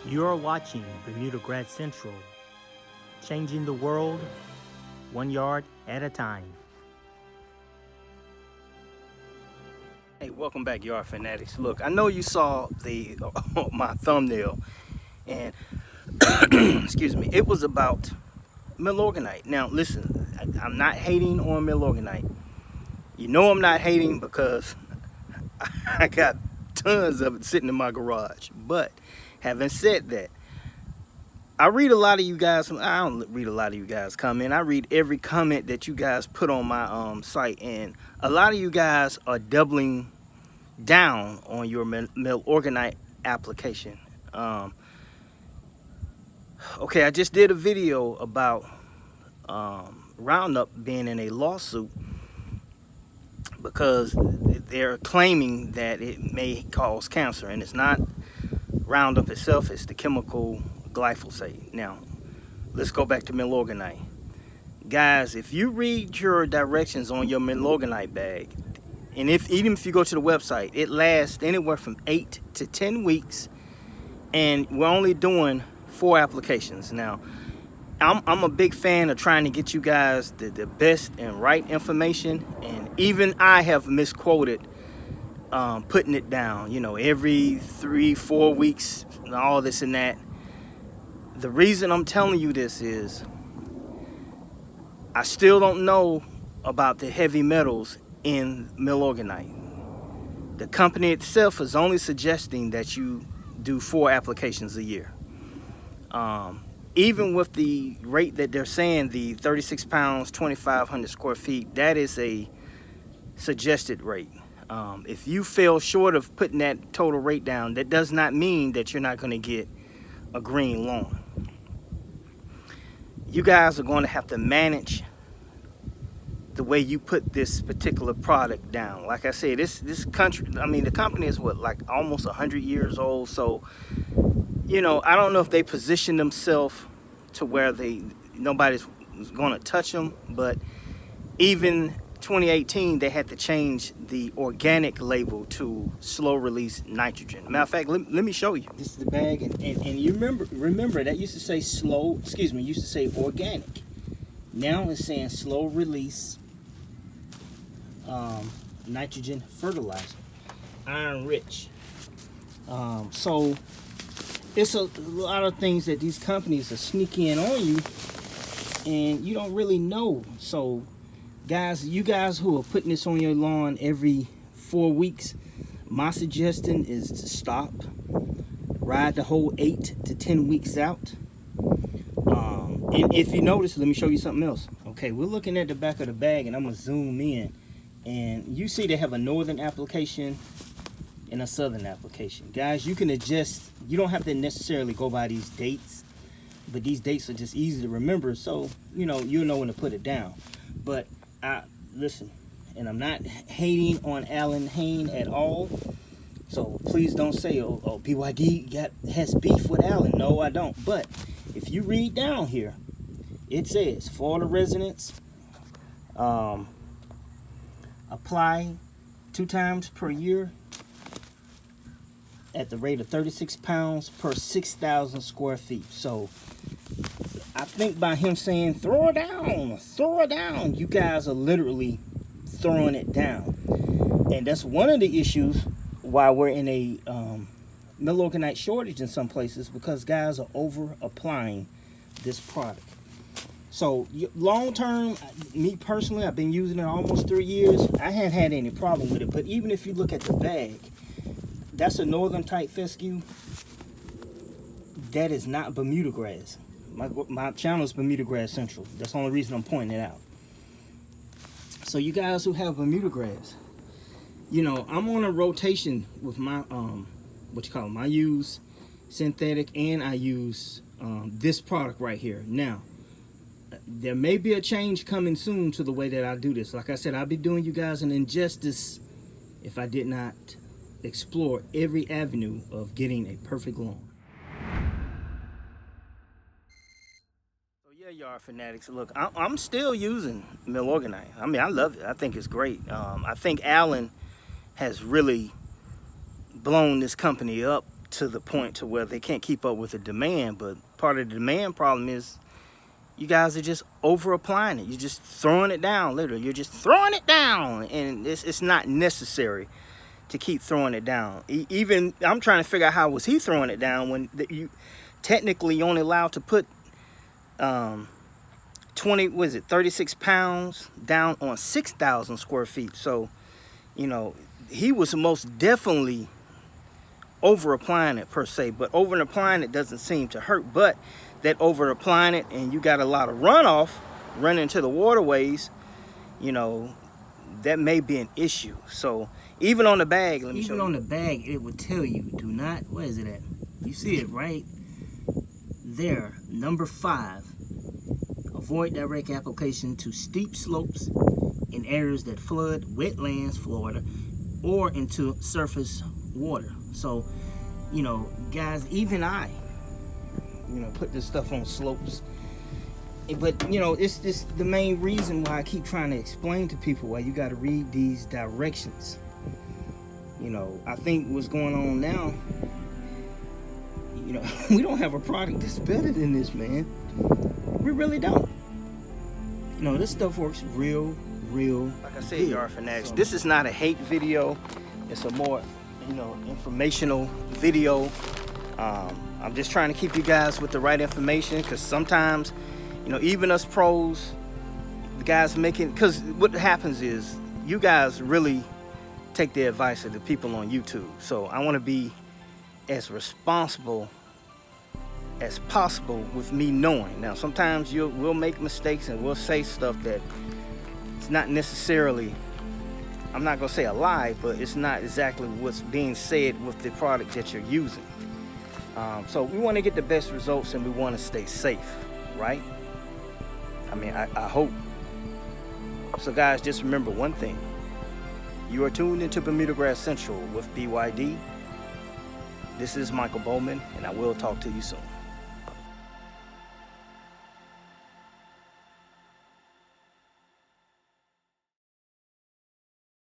You're watching Bermuda Grass Central, changing the world 1 yard at a time. Hey, welcome back, Yard Fanatics. Look, I know you saw my thumbnail, and excuse me, it was about Milorganite. Now, listen, I'm not hating on Milorganite. You know I'm not hating because I got tons of it sitting in my garage. But having said that, I read a lot of you guys. I don't read a lot of you guys comment. I read every comment that you guys put on my site, and a lot of you guys are doubling down on your Milorganite application. Okay, I just did a video about Roundup being in a lawsuit because they're claiming that it may cause cancer, and it's not Roundup itself, it's the chemical glyphosate. Now, let's go back to Milorganite. Guys, if you read your directions on your Milorganite bag, and even if you go to the website, it lasts anywhere from 8 to 10 weeks, and we're only doing 4 applications. Now, I'm a big fan of trying to get you guys the best and right information, and even I have misquoted putting it down, you know, every 3-4 weeks, and all this and that. The reason I'm telling you this is I still don't know about the heavy metals in Milorganite. The company itself is only suggesting that you do 4 applications a year. Even with the rate that they're saying, the 36 pounds, 2,500 square feet, that is a suggested rate. If you fell short of putting that total rate down, that does not mean that you're not going to get a green lawn. You guys are going to have to manage the way you put this particular product down. Like I said, this country, I mean, the company is what, like almost 100 years old. So, you know, I don't know if they position themselves to where nobody's going to touch them. But even 2018, they had to change the organic label to slow release nitrogen. Matter of fact, let me show you. This is the bag, and you remember that used to say used to say organic. Now it's saying slow release nitrogen fertilizer, iron rich. So it's a lot of things that these companies are sneaking in on you, and you don't really know. So guys, you guys who are putting this on your lawn every 4 weeks, my suggestion is to stop, ride the whole 8 to 10 weeks out. And if you notice, let me show you something else. Okay, we're looking at the back of the bag, and I'm gonna zoom in, and you see they have a northern application and a southern application. Guys, you can adjust. You don't have to necessarily go by these dates, but these dates are just easy to remember, so you know you'll know when to put it down. But listen, and I'm not hating on Alan Hain at all, so please don't say, oh BYD has beef with Alan. No, I don't. But if you read down here, it says Florida residents apply 2 times per year at the rate of 36 pounds per 6,000 square feet. So I think by him saying throw it down, you guys are literally throwing it down. And that's one of the issues why we're in a Milorganite shortage in some places, because guys are over applying this product. So long term, me personally, I've been using it almost 3 years. I haven't had any problem with it. But even if you look at the bag, that's a northern type fescue. That is not Bermuda grass. My channel is Bermuda Grass Central. That's the only reason I'm pointing it out. So you guys who have Bermuda grass, you know, I'm on a rotation with my I use synthetic, and I use this product right here. Now, there may be a change coming soon to the way that I do this. Like I said, I'll be doing you guys an injustice if I did not explore every avenue of getting a perfect lawn. So yeah, Yard Fanatics, look, I'm still using Milorganite. I mean, I love it. I think it's great. I think Alan has really blown this company up to the point to where they can't keep up with the demand. But part of the demand problem is you guys are just over applying it. You're just throwing it down, literally. You're just throwing it down, and it's not necessary to keep throwing it down. Even I'm trying to figure out how was he throwing it down when you technically only allowed to put 36 pounds down on 6,000 square feet. So, you know, he was most definitely over applying it per se, but over applying it doesn't seem to hurt. But that over applying it and you got a lot of runoff running into the waterways, you know, that may be an issue. So even on the bag, let me show you. Even on the bag, it would tell you, do not, where is it at? You see it right there, number 5. Avoid direct application to steep slopes in areas that flood, wetlands, Florida, or into surface water. So, you know, guys, even I, you know, put this stuff on slopes. But, you know, it's the main reason why I keep trying to explain to people why you got to read these directions. You know, I think what's going on now, you know, we don't have a product that's better than this, man. We really don't. You know, this stuff works real like I said, Yard Fanatics. This is not a hate video. It's a more, you know, informational video. I'm just trying to keep you guys with the right information, because sometimes, you know, even us pros, the guys making, because what happens is you guys really take the advice of the people on YouTube. So I want to be as responsible as possible with me knowing. Now sometimes we'll make mistakes and we'll say stuff that it's not necessarily, I'm not gonna say a lie, but it's not exactly what's being said with the product that you're using. So we want to get the best results and we want to stay safe, right? I mean, I hope. So guys, just remember one thing. You are tuned into Bermuda Grass Central with BYD. This is Michael Bowman, and I will talk to you soon.